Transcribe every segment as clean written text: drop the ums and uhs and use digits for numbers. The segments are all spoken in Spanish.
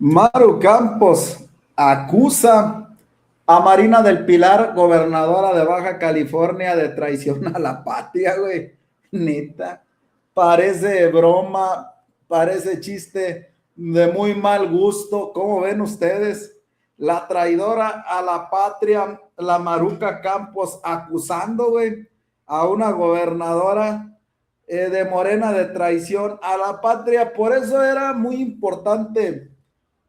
Maru Campos acusa a Marina del Pilar, gobernadora de Baja California, de traición a la patria, güey. Neta, parece broma, parece chiste de muy mal gusto. ¿Cómo ven ustedes? La traidora a la patria, la Maruca Campos, acusando, güey, a una gobernadora de Morena de traición a la patria. Por eso era muy importante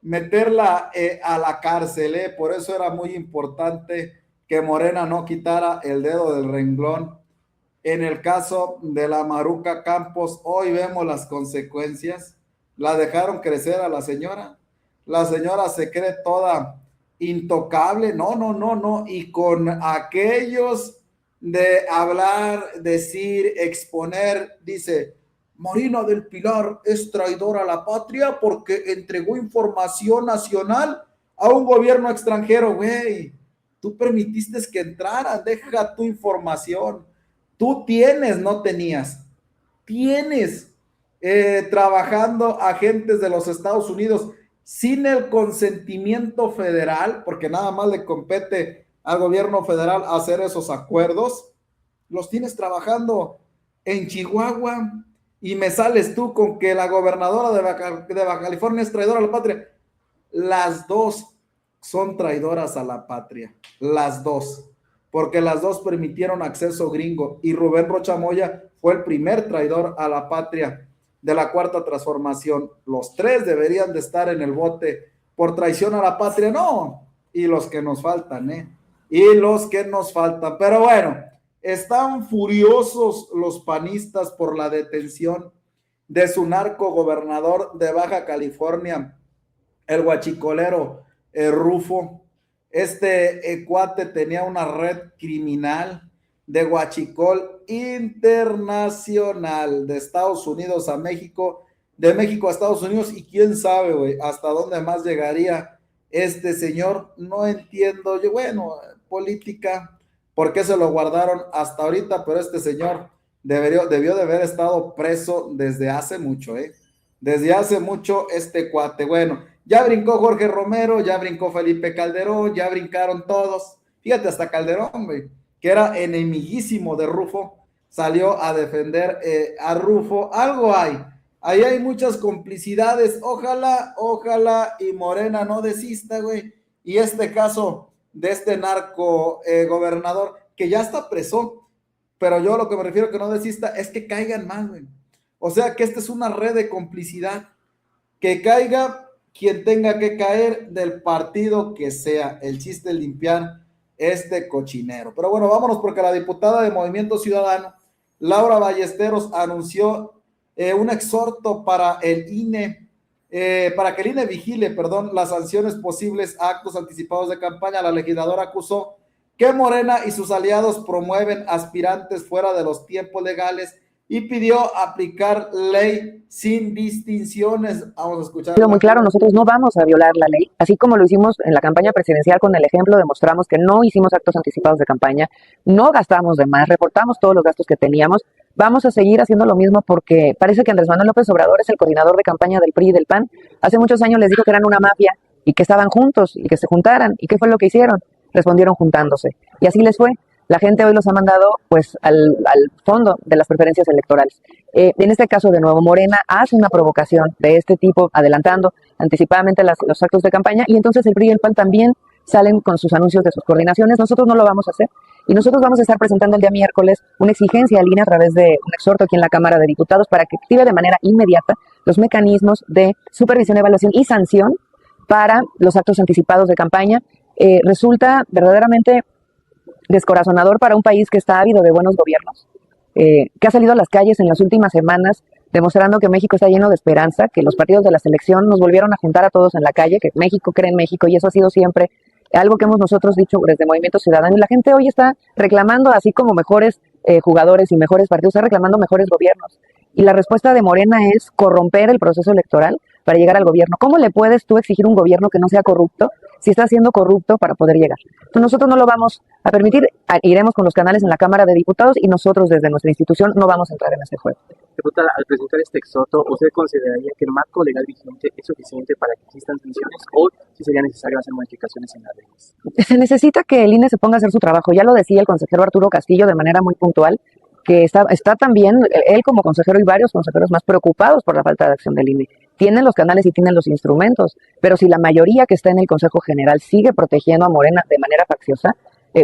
meterla a la cárcel, por eso era muy importante que Morena no quitara el dedo del renglón. En el caso de la Maruca Campos, hoy vemos las consecuencias. La dejaron crecer a la señora. La señora se cree toda intocable. No, no, no, no. Y con aquellos de hablar, decir, exponer, dice, Marina del Pilar es traidora a la patria porque entregó información nacional a un gobierno extranjero. Güey, tú permitiste que entrara, deja tu información. Tú tienes, no tenías. Tienes trabajando agentes de los Estados Unidos sin el consentimiento federal, porque nada más le compete al gobierno federal hacer esos acuerdos. Los tienes trabajando en Chihuahua y me sales tú con que la gobernadora de Baja California es traidora a la patria. Las dos son traidoras a la patria, las dos, porque las dos permitieron acceso gringo y Rubén Rocha Moya fue el primer traidor a la patria de la Cuarta Transformación. Los tres deberían de estar en el bote por traición a la patria, no, y los que nos faltan, y los que nos faltan, pero bueno, están furiosos los panistas por la detención de su narco gobernador de Baja California, el guachicolero Rufo. Este cuate tenía una red criminal de guachicol internacional, de Estados Unidos a México, de México a Estados Unidos, y quién sabe, güey, hasta dónde más llegaría este señor. No entiendo, yo, bueno, política, por qué se lo guardaron hasta ahorita, pero este señor debió de haber estado preso desde hace mucho, desde hace mucho este cuate. Bueno, ya brincó Jorge Romero, ya brincó Felipe Calderón, ya brincaron todos. Fíjate, hasta Calderón, güey, que era enemiguísimo de Rufo, salió a defender a Rufo. Algo hay. Ahí hay muchas complicidades. Ojalá y Morena no desista, güey. Y este caso de este narco gobernador, que ya está preso, pero yo lo que me refiero que no desista es que caigan más, güey. O sea, que esta es una red de complicidad. Que caiga quien tenga que caer del partido que sea. El chiste es limpiar este cochinero. Pero bueno, vámonos porque la diputada de Movimiento Ciudadano, Laura Ballesteros, anunció un exhorto para el INE, para que el INE vigile, las sanciones posibles a actos anticipados de campaña. La legisladora acusó que Morena y sus aliados promueven aspirantes fuera de los tiempos legales y pidió aplicar ley sin distinciones. Vamos a escuchar. Muy claro, nosotros no vamos a violar la ley, así como lo hicimos en la campaña presidencial con el ejemplo, demostramos que no hicimos actos anticipados de campaña, no gastamos de más, reportamos todos los gastos que teníamos, vamos a seguir haciendo lo mismo porque parece que Andrés Manuel López Obrador es el coordinador de campaña del PRI y del PAN. Hace muchos años les dijo que eran una mafia y que estaban juntos y que se juntaran. ¿Y qué fue lo que hicieron? Respondieron juntándose. Y así les fue. La gente hoy los ha mandado pues al fondo de las preferencias electorales. En este caso, de nuevo, Morena hace una provocación de este tipo, adelantando anticipadamente los actos de campaña, y entonces el PRI y el PAN también salen con sus anuncios de sus coordinaciones. Nosotros no lo vamos a hacer, y nosotros vamos a estar presentando el día miércoles una exigencia al INE a través de un exhorto aquí en la Cámara de Diputados para que active de manera inmediata los mecanismos de supervisión, evaluación y sanción para los actos anticipados de campaña. Resulta verdaderamente descorazonador para un país que está ávido de buenos gobiernos, que ha salido a las calles en las últimas semanas demostrando que México está lleno de esperanza, que los partidos de la selección nos volvieron a juntar a todos en la calle, que México cree en México, y eso ha sido siempre algo que hemos nosotros dicho desde Movimiento Ciudadano, y la gente hoy está reclamando, así como mejores jugadores y mejores partidos, está reclamando mejores gobiernos. Y la respuesta de Morena es corromper el proceso electoral para llegar al gobierno. ¿Cómo le puedes tú exigir un gobierno que no sea corrupto si está siendo corrupto para poder llegar? Entonces nosotros no lo vamos a permitir, iremos con los canales en la Cámara de Diputados y nosotros desde nuestra institución no vamos a entrar en ese juego. Diputada, al presentar este exhorto, ¿usted consideraría que el marco legal vigente es suficiente para que existan sanciones o si sería necesario hacer modificaciones en las leyes? Se necesita que el INE se ponga a hacer su trabajo. Ya lo decía el consejero Arturo Castillo de manera muy puntual, que está también él como consejero y varios consejeros más preocupados por la falta de acción del INE. Tienen los canales y tienen los instrumentos, pero si la mayoría que está en el Consejo General sigue protegiendo a Morena de manera facciosa,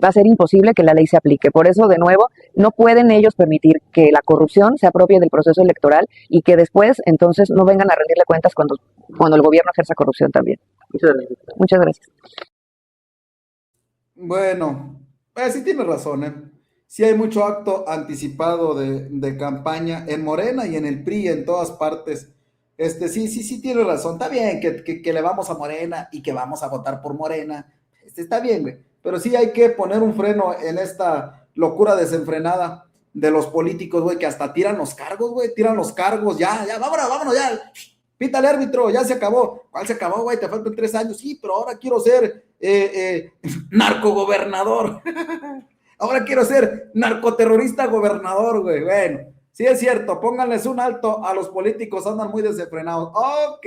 va a ser imposible que la ley se aplique. Por eso, de nuevo, no pueden ellos permitir que la corrupción se apropie del proceso electoral y que después, entonces, no vengan a rendirle cuentas cuando el gobierno ejerza corrupción también. Muchas gracias. Muchas gracias. Bueno, sí tienes razón, ¿eh? Sí hay mucho acto anticipado de campaña en Morena y en el PRI, en todas partes. Sí tienes razón. Está bien que le vamos a Morena y que vamos a votar por Morena. Está bien, güey. Pero sí hay que poner un freno en esta locura desenfrenada de los políticos, güey, que hasta tiran los cargos, güey, tiran los cargos. Ya, vámonos, ya. Pítale, árbitro, ya se acabó. ¿Cuál se acabó, güey? Te faltan 3 años. Sí, pero ahora quiero ser narcogobernador. Ahora quiero ser narcoterrorista gobernador, güey. Bueno, sí es cierto, pónganles un alto a los políticos, andan muy desenfrenados. Ok.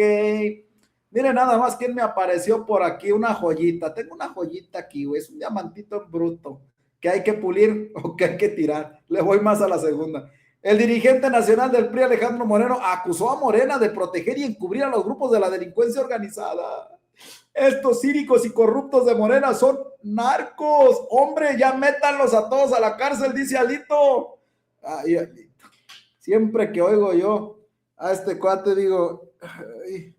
Miren nada más quién me apareció por aquí, una joyita. Tengo una joyita aquí, güey. Es un diamantito en bruto que hay que pulir o que hay que tirar. Le voy más a la segunda. El dirigente nacional del PRI, Alejandro Moreno, acusó a Morena de proteger y encubrir a los grupos de la delincuencia organizada. Estos cívicos y corruptos de Morena son narcos. Hombre, ya métanlos a todos a la cárcel, dice Alito. Ay, Alito. Siempre que oigo yo a este cuate digo, ay,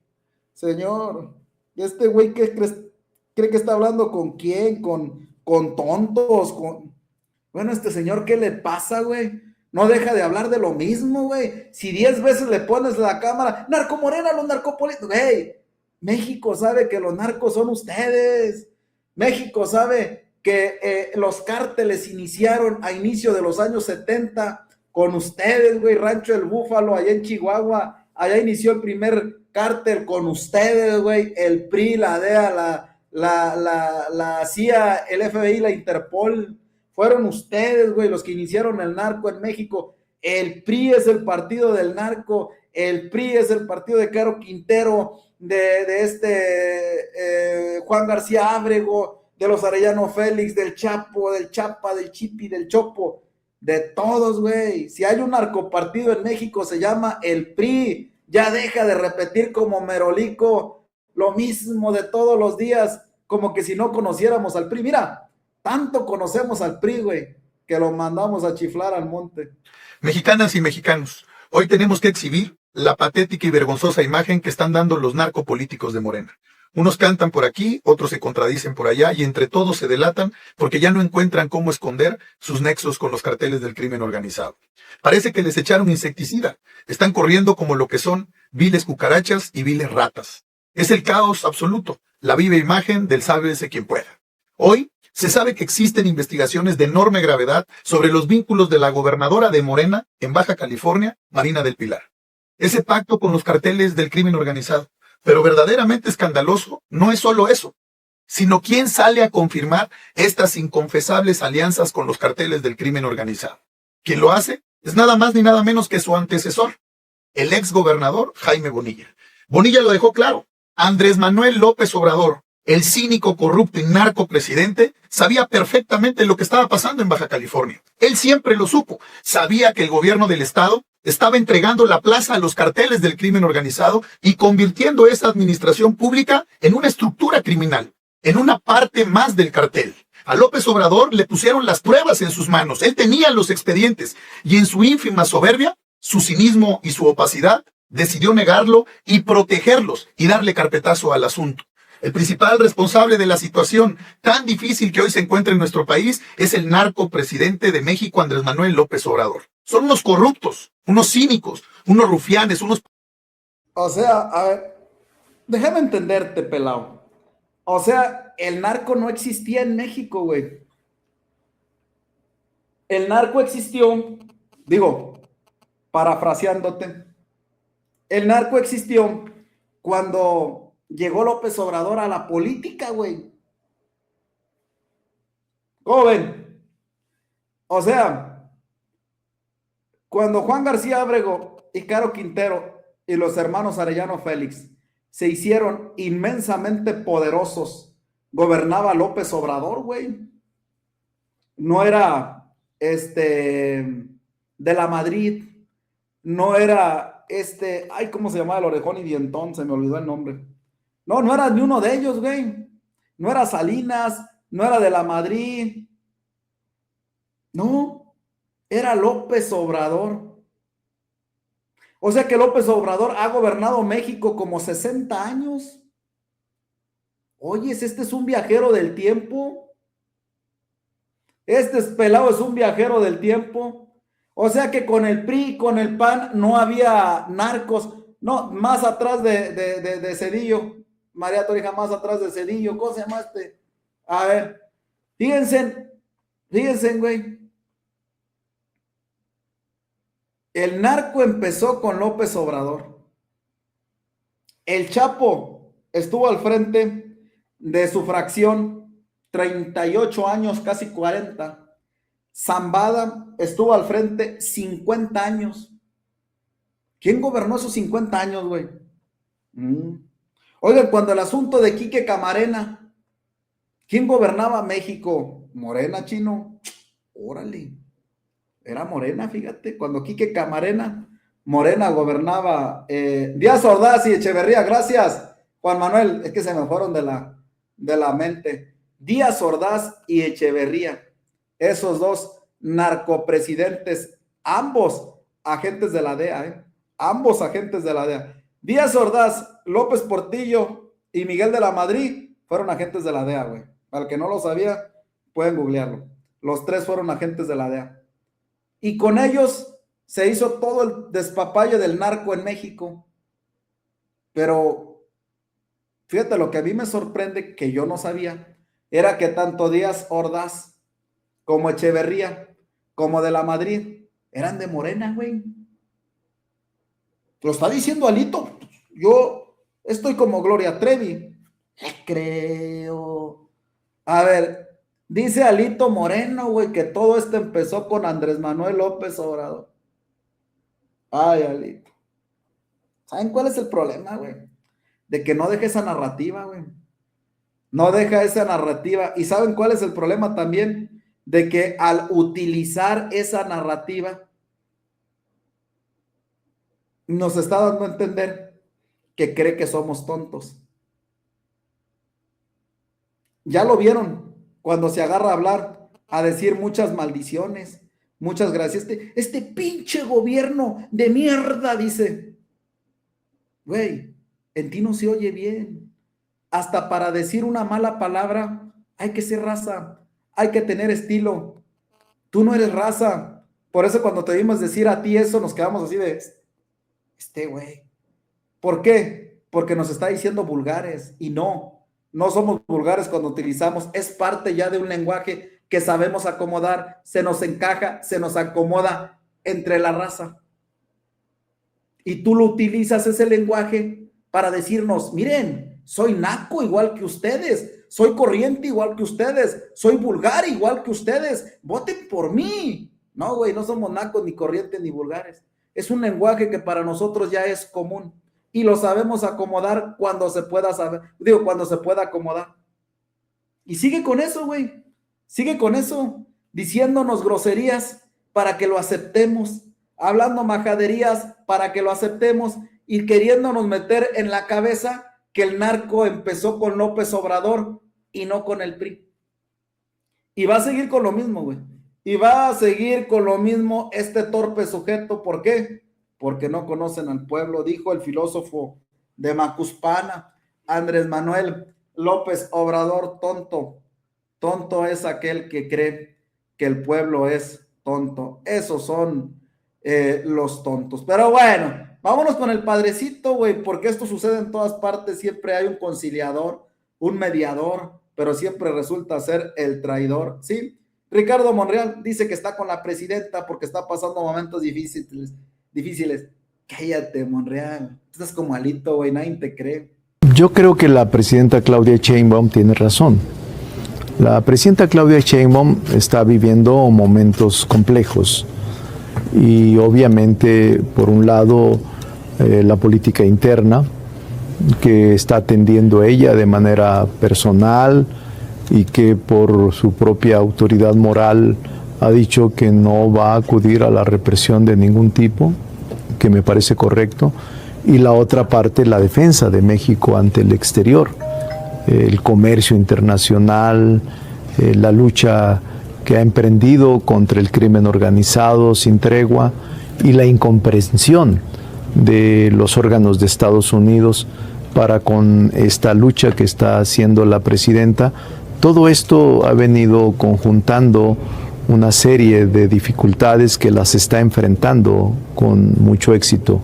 señor, este güey cree que está hablando con quién, con tontos, bueno, este señor, ¿qué le pasa, güey? No deja de hablar de lo mismo, güey. Si 10 veces le pones la cámara, narco Morena, los narcopolíticos, güey. México sabe que los narcos son ustedes. México sabe que los cárteles iniciaron a inicio de los años 70 con ustedes, güey. Rancho El Búfalo, allá en Chihuahua. Allá inició el primer cártel con ustedes, güey. El PRI, la DEA, la CIA, el FBI, la Interpol. Fueron ustedes, güey, los que iniciaron el narco en México. El PRI es el partido del narco. El PRI es el partido de Caro Quintero, de Juan García Ábrego, de los Arellano Félix, del Chapo, del Chapa, del Chipi, del Chopo, de todos, güey. Si hay un narcopartido en México, se llama el PRI. Ya deja de repetir como Merolico lo mismo de todos los días, como que si no conociéramos al PRI. Mira, tanto conocemos al PRI, güey, que lo mandamos a chiflar al monte. Mexicanas y mexicanos, hoy tenemos que exhibir la patética y vergonzosa imagen que están dando los narcopolíticos de Morena. Unos cantan por aquí, otros se contradicen por allá y entre todos se delatan porque ya no encuentran cómo esconder sus nexos con los carteles del crimen organizado. Parece que les echaron insecticida. Están corriendo como lo que son viles cucarachas y viles ratas. Es el caos absoluto, la viva imagen del sálvese quien pueda. Hoy se sabe que existen investigaciones de enorme gravedad sobre los vínculos de la gobernadora de Morena en Baja California, Marina del Pilar. Ese pacto con los carteles del crimen organizado. Pero verdaderamente escandaloso no es solo eso, sino quién sale a confirmar estas inconfesables alianzas con los carteles del crimen organizado. Quien lo hace es nada más ni nada menos que su antecesor, el ex gobernador Jaime Bonilla. Bonilla lo dejó claro. Andrés Manuel López Obrador, el cínico, corrupto y narcopresidente, sabía perfectamente lo que estaba pasando en Baja California. Él siempre lo supo. Sabía que el gobierno del estado estaba entregando la plaza a los carteles del crimen organizado y convirtiendo esa administración pública en una estructura criminal, en una parte más del cartel. A López Obrador le pusieron las pruebas en sus manos. Él tenía los expedientes y en su ínfima soberbia, su cinismo y su opacidad, decidió negarlo y protegerlos y darle carpetazo al asunto. El principal responsable de la situación tan difícil que hoy se encuentra en nuestro país es el narcopresidente de México, Andrés Manuel López Obrador. Son unos corruptos, unos cínicos, unos rufianes, unos... O sea, a ver, déjame entenderte, pelao. O sea, el narco no existía en México, güey. El narco existió, digo, parafraseándote, el narco existió cuando llegó López Obrador a la política, güey. ¿Cómo ven? O sea, cuando Juan García Ábrego y Caro Quintero y los hermanos Arellano Félix se hicieron inmensamente poderosos, gobernaba López Obrador, güey. No era de la Madrid, no era ay, ¿cómo se llamaba el orejón y dientón? Se me olvidó el nombre. No, no era ni uno de ellos, güey. No era Salinas, no era de la Madrid. No, era López Obrador. O sea que López Obrador ha gobernado México como 60 años. Oye, este es un viajero del tiempo. Este pelado es un viajero del tiempo. O sea que con el PRI, con el PAN, no había narcos. No, más atrás de Cedillo. María Torija, más atrás de Cedillo. ¿Cómo se llama este? A ver, fíjense, güey. El narco empezó con López Obrador. El Chapo estuvo al frente de su fracción 38 años, casi 40. Zambada estuvo al frente 50 años. ¿Quién gobernó esos 50 años, güey? Oigan, cuando el asunto de Quique Camarena, ¿quién gobernaba México? Morena, chino. Órale. Era Morena, fíjate. Cuando Quique Camarena, Morena gobernaba. Díaz Ordaz y Echeverría, gracias, Juan Manuel. Es que se me fueron de la mente. Díaz Ordaz y Echeverría. Esos dos narcopresidentes, ambos agentes de la DEA, ambos agentes de la DEA. Díaz Ordaz, López Portillo y Miguel de la Madrid fueron agentes de la DEA, güey. Para el que no lo sabía, pueden googlearlo. Los tres fueron agentes de la DEA. Y con ellos se hizo todo el despapalle del narco en México. Pero fíjate, lo que a mí me sorprende, que yo no sabía, era que tanto Díaz Ordaz como Echeverría, como de la Madrid, eran de Morena, güey. Lo está diciendo Alito. Yo estoy como Gloria Trevi. Creo. A ver, dice Alito Moreno, güey, que todo esto empezó con Andrés Manuel López Obrador. Ay, Alito. ¿Saben cuál es el problema, güey? De que no deja esa narrativa, güey. No deja esa narrativa. ¿Y saben cuál es el problema también? De que al utilizar esa narrativa nos está dando a entender que cree que somos tontos. Ya lo vieron cuando se agarra a hablar, a decir muchas maldiciones, muchas gracias. Este pinche gobierno de mierda, dice. Güey, en ti no se oye bien. Hasta para decir una mala palabra hay que ser raza. Hay que tener estilo. Tú no eres raza. Por eso cuando te vimos decir a ti eso, nos quedamos así de, güey. ¿Por qué? Porque nos está diciendo vulgares. Y no somos vulgares cuando utilizamos. Es parte ya de un lenguaje que sabemos acomodar. Se nos encaja, se nos acomoda entre la raza. Y tú lo utilizas ese lenguaje para decirnos, miren, soy naco igual que ustedes. Soy corriente igual que ustedes, soy vulgar igual que ustedes, voten por mí. No, güey, no somos nacos, ni corrientes, ni vulgares. Es un lenguaje que para nosotros ya es común y lo sabemos acomodar cuando se pueda cuando se pueda acomodar. Y sigue con eso, güey, sigue con eso, diciéndonos groserías para que lo aceptemos, hablando majaderías para que lo aceptemos y queriéndonos meter en la cabeza que el narco empezó con López Obrador y no con el PRI. Y va a seguir con lo mismo, güey. Y va a seguir con lo mismo este torpe sujeto. ¿Por qué? Porque no conocen al pueblo, dijo el filósofo de Macuspana, Andrés Manuel López Obrador, tonto. Tonto es aquel que cree que el pueblo es tonto. Esos son los tontos. Pero bueno, vámonos con el padrecito, güey, porque esto sucede en todas partes. Siempre hay un conciliador, un mediador, pero siempre resulta ser el traidor, ¿sí? Ricardo Monreal dice que está con la presidenta porque está pasando momentos difíciles. Cállate, Monreal. Estás como Alito, güey, nadie te cree. Yo creo que la presidenta Claudia Sheinbaum tiene razón. La presidenta Claudia Sheinbaum está viviendo momentos complejos. y obviamente, por un lado, la política interna que está atendiendo ella de manera personal y que por su propia autoridad moral ha dicho que no va a acudir a la represión de ningún tipo, que me parece correcto, y la otra parte, la defensa de México ante el exterior, el comercio internacional, la lucha que ha emprendido contra el crimen organizado sin tregua y la incomprensión de los órganos de Estados Unidos para con esta lucha que está haciendo la presidenta. Todo esto ha venido conjuntando una serie de dificultades que las está enfrentando con mucho éxito.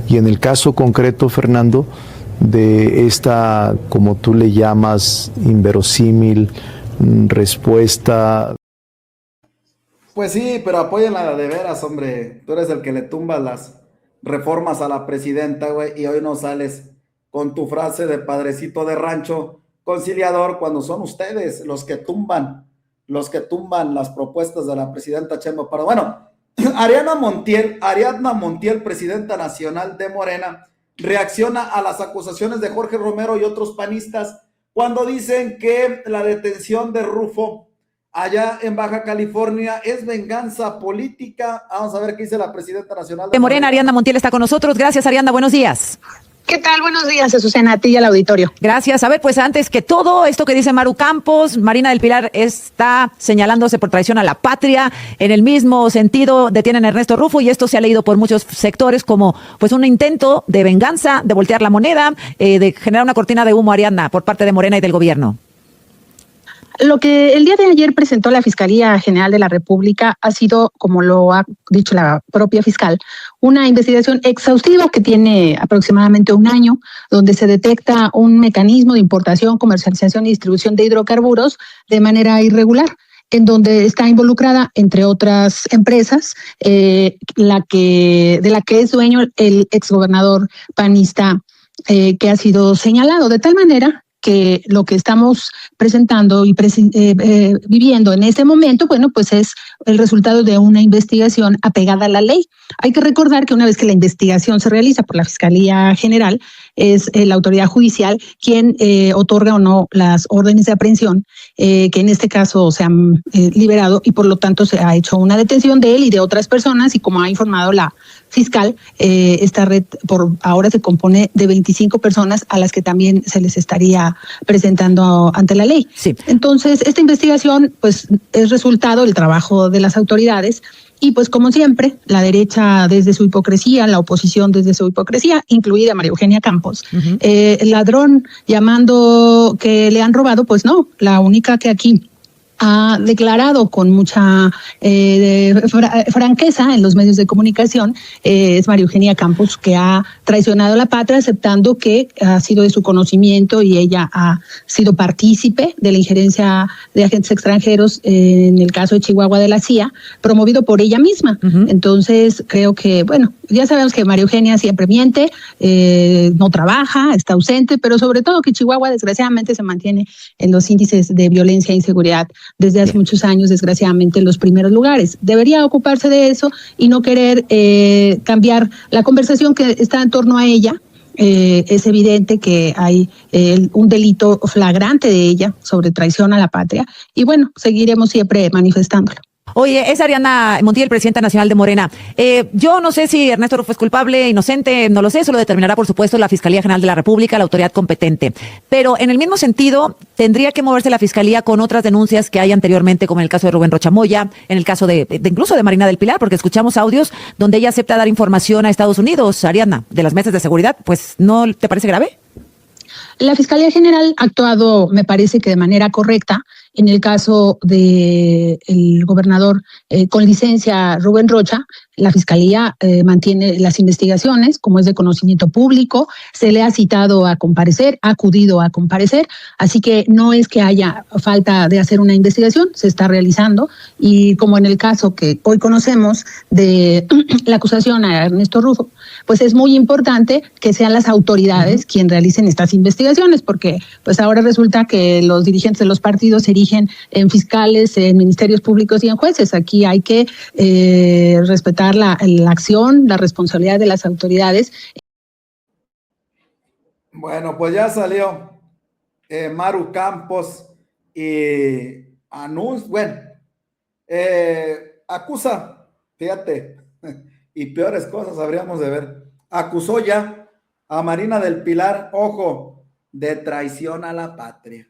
Y en el caso concreto, Fernando, de esta, como tú le llamas, inverosímil respuesta. Pues sí, pero apóyenla de veras, hombre. Tú eres el que le tumba las reformas a la presidenta, güey, y hoy no sales con tu frase de padrecito de rancho conciliador cuando son ustedes los que tumban las propuestas de la presidenta Sheinbaum. Pero bueno, Ariadna Montiel, presidenta nacional de Morena, reacciona a las acusaciones de Jorge Romero y otros panistas cuando dicen que la detención de Rufo allá en Baja California es venganza política. Vamos a ver qué dice la presidenta nacional de Morena. Ariadna Montiel está con nosotros. Gracias, Ariadna. Buenos días. ¿Qué tal? Buenos días, Azucena, a ti y al auditorio. Gracias. A ver, pues antes que todo, esto que dice Maru Campos, Marina del Pilar está señalándose por traición a la patria. En el mismo sentido, detienen a Ernesto Rufo y esto se ha leído por muchos sectores como pues un intento de venganza, de voltear la moneda, de generar una cortina de humo, Ariadna, por parte de Morena y del gobierno. Lo que el día de ayer presentó la Fiscalía General de la República ha sido, como lo ha dicho la propia fiscal, una investigación exhaustiva que tiene aproximadamente un año, donde se detecta un mecanismo de importación, comercialización y distribución de hidrocarburos de manera irregular, en donde está involucrada, entre otras empresas, de la que es dueño el exgobernador panista que ha sido señalado, de tal manera que lo que estamos presentando y viviendo en este momento, bueno, pues es el resultado de una investigación apegada a la ley. Hay que recordar que una vez que la investigación se realiza por la Fiscalía General, es la autoridad judicial quien otorga o no las órdenes de aprehensión, que en este caso se han liberado y por lo tanto se ha hecho una detención de él y de otras personas, y como ha informado la fiscal, esta red por ahora se compone de 25 personas a las que también se les estaría presentando ante la ley. Sí. Entonces, esta investigación pues es resultado del trabajo de las autoridades y pues como siempre, la derecha desde su hipocresía, la oposición desde su hipocresía, incluida María Eugenia Campos, el ladrón llamando que le han robado, pues no, la única que aquí ha declarado con mucha franqueza en los medios de comunicación es María Eugenia Campos, que ha traicionado a la patria aceptando que ha sido de su conocimiento y ella ha sido partícipe de la injerencia de agentes extranjeros en el caso de Chihuahua de la CIA, promovido por ella misma. Entonces creo que, bueno, ya sabemos que María Eugenia siempre miente, no trabaja, está ausente, pero sobre todo que Chihuahua desgraciadamente se mantiene en los índices de violencia e inseguridad desde hace muchos años, desgraciadamente, en los primeros lugares. Debería ocuparse de eso y no querer cambiar la conversación que está en torno a ella. Es evidente que hay un delito flagrante de ella sobre traición a la patria y bueno, seguiremos siempre manifestándolo. Oye, es Ariadna Montiel, presidenta nacional de Morena. Yo no sé si Ernesto Rufo es culpable, inocente, no lo sé, eso lo determinará, por supuesto, la Fiscalía General de la República, la autoridad competente. Pero en el mismo sentido, tendría que moverse la Fiscalía con otras denuncias que hay anteriormente, como en el caso de Rubén Rocha Moya, en el caso de incluso de Marina del Pilar, porque escuchamos audios donde ella acepta dar información a Estados Unidos, Ariadna, de las mesas de seguridad. Pues, ¿no te parece grave? La Fiscalía General ha actuado, me parece que de manera correcta, en el caso del gobernador con licencia Rubén Rocha. La Fiscalía mantiene las investigaciones, como es de conocimiento público, se le ha citado a comparecer, ha acudido a comparecer, así que no es que haya falta de hacer una investigación, se está realizando, y como en el caso que hoy conocemos de la acusación a Ernesto Rufo, pues es muy importante que sean las autoridades quienes realicen estas investigaciones, porque pues ahora resulta que los dirigentes de los partidos serían origen en fiscales, en ministerios públicos y en jueces. Aquí hay que respetar la acción, la responsabilidad de las autoridades. Bueno, pues ya salió Maru Campos y acusa, fíjate, y peores cosas habríamos de ver. Acusó ya a Marina del Pilar, ojo, de traición a la patria.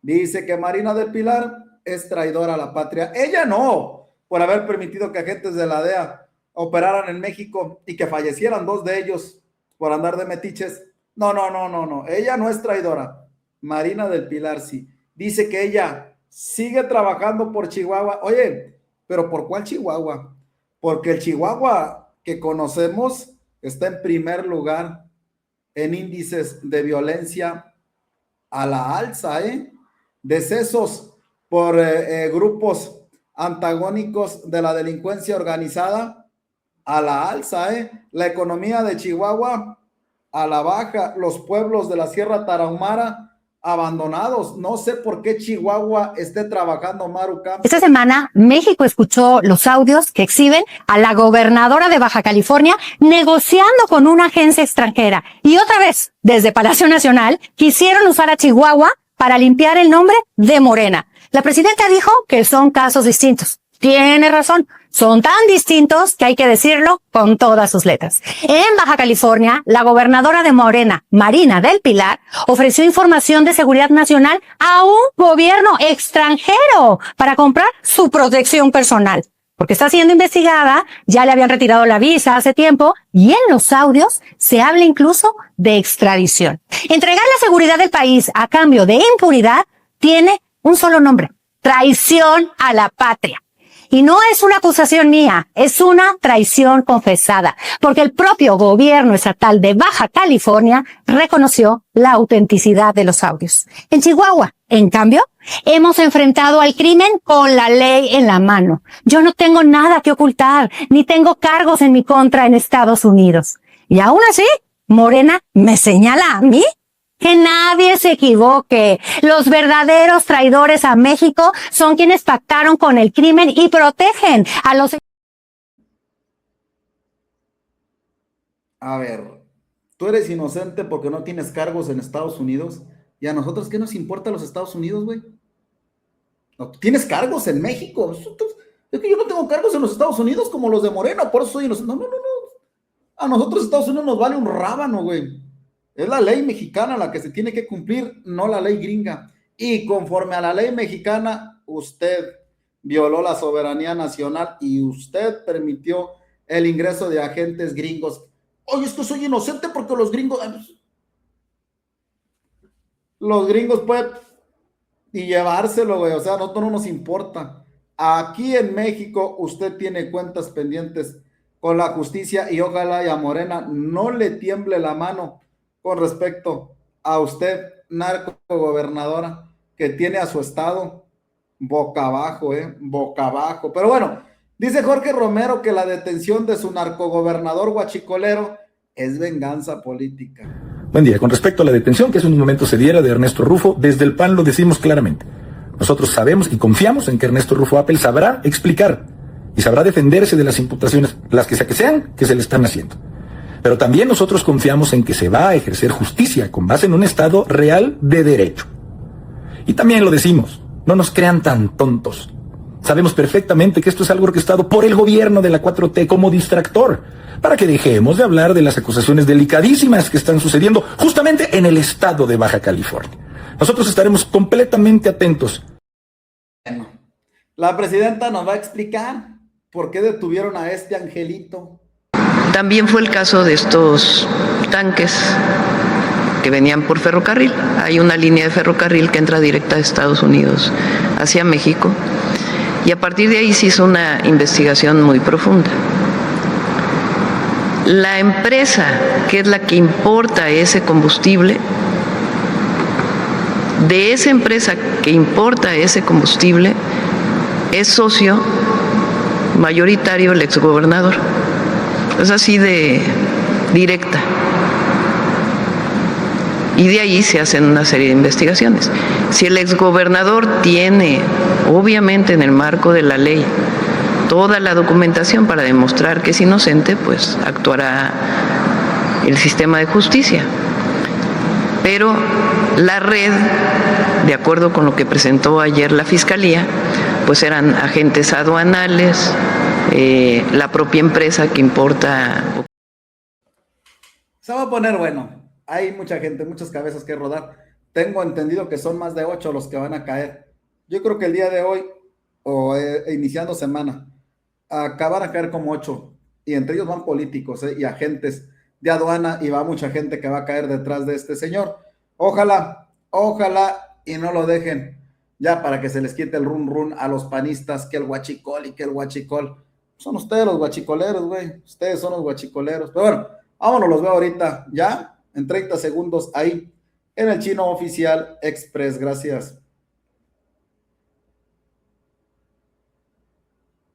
Dice que Marina del Pilar es traidora a la patria. Ella no, por haber permitido que agentes de la DEA operaran en México y que fallecieran 2 de ellos por andar de metiches. No. Ella no es traidora. Marina del Pilar sí. Dice que ella sigue trabajando por Chihuahua. Oye, ¿pero por cuál Chihuahua? Porque el Chihuahua que conocemos está en primer lugar en índices de violencia a la alza, decesos por grupos antagónicos de la delincuencia organizada a la alza, la economía de Chihuahua a la baja, los pueblos de la Sierra Tarahumara abandonados. No sé por qué Chihuahua esté trabajando Maru Campos. Esta semana México escuchó los audios que exhiben a la gobernadora de Baja California negociando con una agencia extranjera. Y otra vez, desde Palacio Nacional, quisieron usar a Chihuahua para limpiar el nombre de Morena. La presidenta dijo que son casos distintos. Tiene razón. Son tan distintos que hay que decirlo con todas sus letras. En Baja California, la gobernadora de Morena, Marina del Pilar, ofreció información de seguridad nacional a un gobierno extranjero para comprar su protección personal. Porque está siendo investigada, ya le habían retirado la visa hace tiempo y en los audios se habla incluso de extradición. Entregar la seguridad del país a cambio de impunidad tiene un solo nombre: traición a la patria. Y no es una acusación mía, es una traición confesada, porque el propio gobierno estatal de Baja California reconoció la autenticidad de los audios. En Chihuahua, en cambio, hemos enfrentado al crimen con la ley en la mano. Yo no tengo nada que ocultar, ni tengo cargos en mi contra en Estados Unidos. Y aún así, Morena me señala a mí. Que nadie se equivoque. Los verdaderos traidores a México son quienes pactaron con el crimen y protegen a los... A ver, tú eres inocente porque no tienes cargos en Estados Unidos. ¿Y a nosotros qué nos importa los Estados Unidos, güey? No, tú tienes cargos en México. Es que yo no tengo cargos en los Estados Unidos como los de Morena, por eso soy inocente. No. A nosotros Estados Unidos nos vale un rábano, güey. Es la ley mexicana la que se tiene que cumplir, no la ley gringa. Y conforme a la ley mexicana, usted violó la soberanía nacional y usted permitió el ingreso de agentes gringos. Oye, es que soy inocente porque los gringos pueden y llevárselo, güey. O sea, a nosotros no nos importa. Aquí en México usted tiene cuentas pendientes con la justicia y ojalá y a Morena no le tiemble la mano con respecto a usted, narcogobernadora, que tiene a su estado boca abajo, boca abajo. Pero bueno, dice Jorge Romero que la detención de su narcogobernador guachicolero es venganza política. Buen día. Con respecto a la detención que hace unos momentos se diera de Ernesto Rufo, desde el PAN lo decimos claramente. Nosotros sabemos y confiamos en que Ernesto Rufo Appel sabrá explicar y sabrá defenderse de las imputaciones, las que sean, que se le están haciendo. Pero también nosotros confiamos en que se va a ejercer justicia con base en un Estado real de derecho. Y también lo decimos, no nos crean tan tontos. Sabemos perfectamente que esto es algo orquestado por el gobierno de la 4T como distractor, para que dejemos de hablar de las acusaciones delicadísimas que están sucediendo justamente en el estado de Baja California. Nosotros estaremos completamente atentos. Bueno, la presidenta nos va a explicar por qué detuvieron a este angelito. También fue el caso de estos tanques que venían por ferrocarril. Hay una línea de ferrocarril que entra directa a Estados Unidos hacia México y a partir de ahí se hizo una investigación muy profunda. La empresa que es la que importa ese combustible, de esa empresa que importa ese combustible, es socio mayoritario el exgobernador. Es así de directa. y de ahí se hacen una serie de investigaciones. Si el exgobernador tiene, obviamente en el marco de la ley, toda la documentación para demostrar que es inocente, pues actuará el sistema de justicia. Pero la red, de acuerdo con lo que presentó ayer la Fiscalía, pues eran agentes aduanales, la propia empresa que importa. Se va a poner bueno. Hay mucha gente, muchas cabezas que rodar. Tengo entendido que son más de 8 los que van a caer. Yo creo que el día de hoy, o iniciando semana, van a caer como 8. Y entre ellos van políticos y agentes de aduana, y va mucha gente que va a caer detrás de este señor. Ojalá y no lo dejen ya para que se les quite el run a los panistas, que el huachicol y que el huachicol. Son ustedes los guachicoleros, güey. Ustedes son los guachicoleros. Pero bueno, vámonos, los veo ahorita ya en 30 segundos ahí en el Chino Oficial Express. Gracias.